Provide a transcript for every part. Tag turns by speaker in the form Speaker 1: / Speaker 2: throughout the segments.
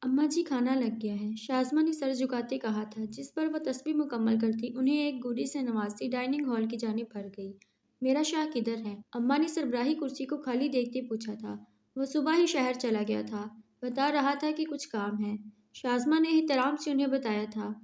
Speaker 1: अम्मा जी खाना लग गया है। शाज़मा ने सर झुकाते कहा था। जिस पर वो तस्बीह मुकम्मल करती उन्हें एक घूरी से नवाजती डाइनिंग हॉल की जानिब भर गई। मेरा शाह किधर है? अम्मा ने सरबराही कुर्सी को खाली देखते पूछा था। वो सुबह ही शहर चला गया था। बता रहा था कि कुछ काम है। शाज़मा ने एहतराम से उन्हें बताया था।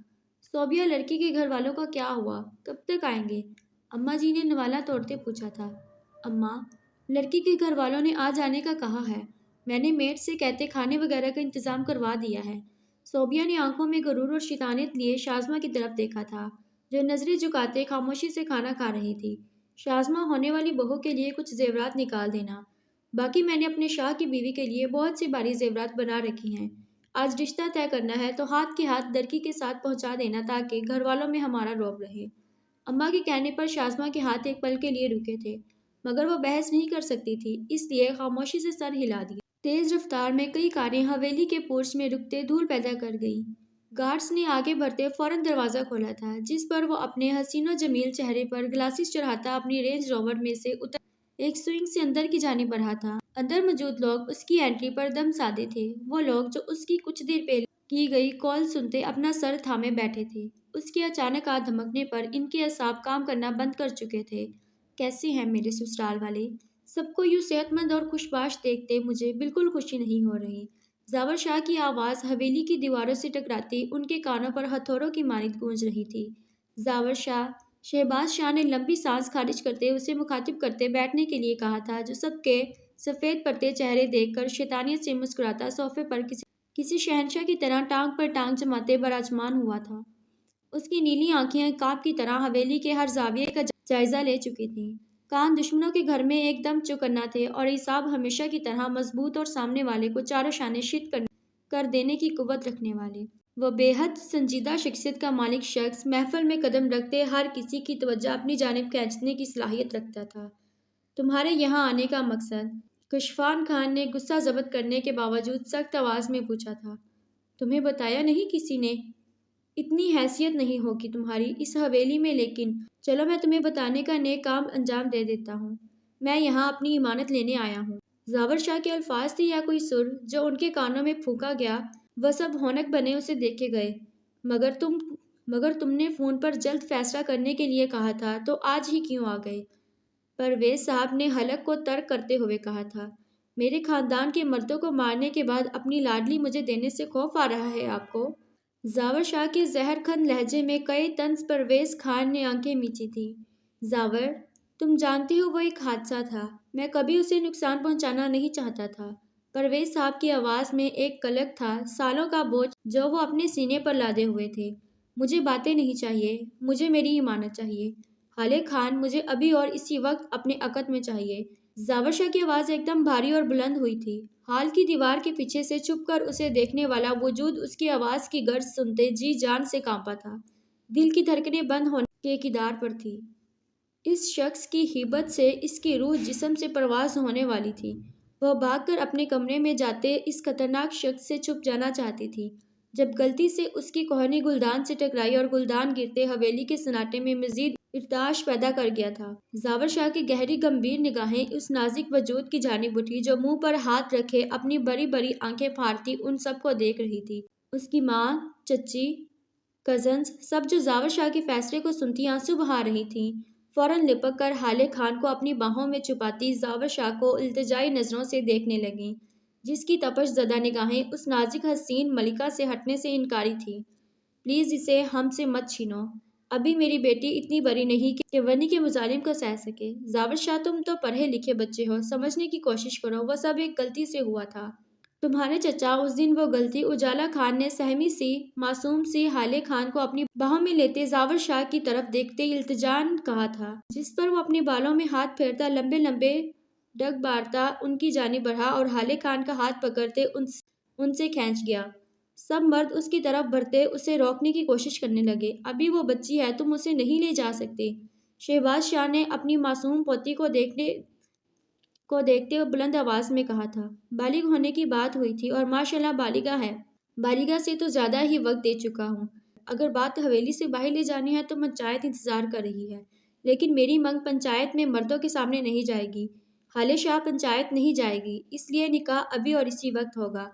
Speaker 1: सोबिया लड़की के घर वालों का क्या हुआ? कब तक आएंगे? अम्मा जी ने नवाला तोड़ते पूछा था। अम्मा, लड़की के घर वालों ने आ जाने का कहा है। मैंने मेड से कहते खाने वगैरह का इंतजाम करवा दिया है। सोबिया ने आंखों में गुरूर और शैतानियत लिए शाज़मा की तरफ देखा था, जो नजरें झुकाते खामोशी से खाना खा रही थी। शाज़मा, होने वाली बहू के लिए कुछ जेवरात निकाल देना। बाकी मैंने अपने शाह की बीवी के लिए बहुत सी भारी जेवरात बना रखी हैं। आज रिश्ता तय करना है तो हाथ के हाथ लड़की के साथ पहुंचा देना ताकि घर वालों में हमारा रौब रहे। अम्मा के कहने पर शाज़मा के हाथ एक पल के लिए रुके थे, मगर वो बहस नहीं कर सकती थी, इसलिए खामोशी से सर हिला दिया। तेज रफ्तार में कई कारें हवेली के पोर्च में रुकते धूल पैदा कर गईं। गार्ड्स ने आगे बढ़ते फौरन दरवाज़ा खोला था, जिस पर वो अपने हसीनो जमील चेहरे पर ग्लासेस चढ़ाता अपनी रेंज रोवर में से उतर एक स्विंग से अंदर की जानिब बढ़ा था। अंदर मौजूद लोग उसकी एंट्री पर दम साधे थे। वो लोग जो उसकी कुछ देर पहले की गई कॉल सुनते अपना सर थामे बैठे थे। उसके अचानक हाथ धमकने पर इनके असाब काम करना बंद कर चुके थे। कैसे हैं मेरे ससुराल वाले? सबको यूं सेहतमंद और खुशबाश देखते मुझे बिल्कुल खुशी नहीं हो रही। जावर शाह की आवाज़ हवेली की दीवारों से टकराती उनके कानों पर हथौड़ों की मानिंद गूंज रही थी। जावर शाह, शहबाज शाह ने लंबी सांस खारिज करते उसे मुखातिब करते बैठने के लिए कहा था, जो सबके सफ़ेद पड़ते चेहरे देखकर शैतानियत से मुस्कुराता सोफे पर किसी शहंशाह की तरह टांग पर टांग जमाते बराजमान हुआ था। उसकी नीली आंखें काब की तरह हवेली के हर जाविये का जायजा ले चुकी थीं। कान दुश्मनों के घर में एकदम चौकन्ना थे और हिसाब हमेशा की तरह मजबूत और सामने वाले को चारों शाने शित कर देने की कुव्वत रखने वाले। वह बेहद संजीदा शख्सियत का मालिक शख्स महफिल में कदम रखते हर किसी की तवज्जो अपनी जानिब खींचने की सलाहियत रखता था। तुम्हारे यहाँ आने का मकसद? कशफान खान ने गुस्सा जब्त करने के बावजूद सख्त आवाज में पूछा था। तुम्हें बताया नहीं किसी ने? इतनी हैसियत नहीं होगी तुम्हारी इस हवेली में, लेकिन चलो मैं तुम्हें बताने का नेक काम अंजाम दे देता हूँ। मैं यहाँ अपनी इमानत लेने आया हूँ। जावर शाह के अल्फाज थे या कोई सुर जो उनके कानों में फूंका गया। वह सब होनक बने उसे देखे गए। मगर तुमने फ़ोन पर जल्द फैसला करने के लिए कहा था, तो आज ही क्यों आ गए? परवेज साहब ने हलक को तर्क करते हुए कहा था। मेरे खानदान के मर्दों को मारने के बाद अपनी लाडली मुझे देने से खौफ आ रहा है आपको? जावर शाह के जहरखंद लहजे में कई तंज परवेज खान ने आंखें मींची थी। जावर, तुम जानते हो वो एक हादसा था। मैं कभी उसे नुकसान पहुंचाना नहीं चाहता था। परवेज साहब की आवाज़ में एक कलक था, सालों का बोझ जो वो अपने सीने पर लादे हुए थे। मुझे बातें नहीं चाहिए, मुझे मेरी इमानत चाहिए। हाले खान, मुझे अभी और इसी वक्त अपने अकद में चाहिए। जावर शाह की आवाज़ एकदम भारी और बुलंद हुई थी। हाल की दीवार के पीछे से छुप कर उसे देखने वाला वजूद उसकी आवाज़ की गर्ज सुनते जी जान से कांपा था। दिल की धड़कनें बंद होने के किनार पर थी। इस शख्स की हिब्बत से इसकी रूह जिस्म से परवास होने वाली थी। वह भागकर अपने कमरे में जाते इस खतरनाक शख्स से छुप जाना चाहती थी, जब गलती से उसकी कोहनी गुलदान से टकराई और गुलदान गिरते हवेली के सन्नाटे में मजीद इर्ताश पैदा कर गया था। जावर शाह की गहरी गंभीर निगाहें उस नाजिक वजूद की जानिब उठी जो मुंह पर हाथ रखे अपनी बड़ी बड़ी आंखें फाड़ती उन सबको देख रही थी। उसकी माँ, चच्ची, कजन्स, सब जो जावर शाह के फैसले को सुनती आंसू बहा रही थीं, फौरन लिपक कर हाले खान को अपनी बाहों में छुपाती जावर शाह को इल्तिजाई नजरों से देखने लगीं, जिसकी तपश ज़दा निगाहें उस नाजिक हसीन मलिका से हटने से इनकारी थी। प्लीज़ इसे हमसे मत छीनो। अभी मेरी बेटी इतनी बड़ी नहीं कि वनी के मुजालिम को सह सके। जावर शाह, तुम तो पढ़े लिखे बच्चे हो, समझने की कोशिश करो। वह सब एक गलती से हुआ था। तुम्हारे चचा, उस दिन वो गलती। उजाला खान ने सहमी सी मासूम सी हाले खान को अपनी बाहों में लेते जावर शाह की तरफ देखते इल्तिजान कहा था, जिस पर वो अपने बालों में हाथ फेरता लंबे लंबे डग बारता उनकी जानिब बढ़ा और हाले खान का हाथ पकड़ते उनसे खींच गया। सब मर्द उसकी तरफ बढ़ते उसे रोकने की कोशिश करने लगे। अभी वो बच्ची है, तुम उसे नहीं ले जा सकते। शहबाज शाह ने अपनी मासूम पोती को देखते हुए बुलंद आवाज में कहा था। बालिग होने की बात हुई थी और माशाल्लाह बालिगा है। बालिगा से तो ज्यादा ही वक्त दे चुका हूँ। अगर बात हवेली से बाहर ले जानी है तो पंचायत इंतजार कर रही है, लेकिन मेरी मंग पंचायत में मर्दों के सामने नहीं जाएगी। हाले शाह, पंचायत नहीं जाएगी, इसलिए निकाह अभी और इसी वक्त होगा।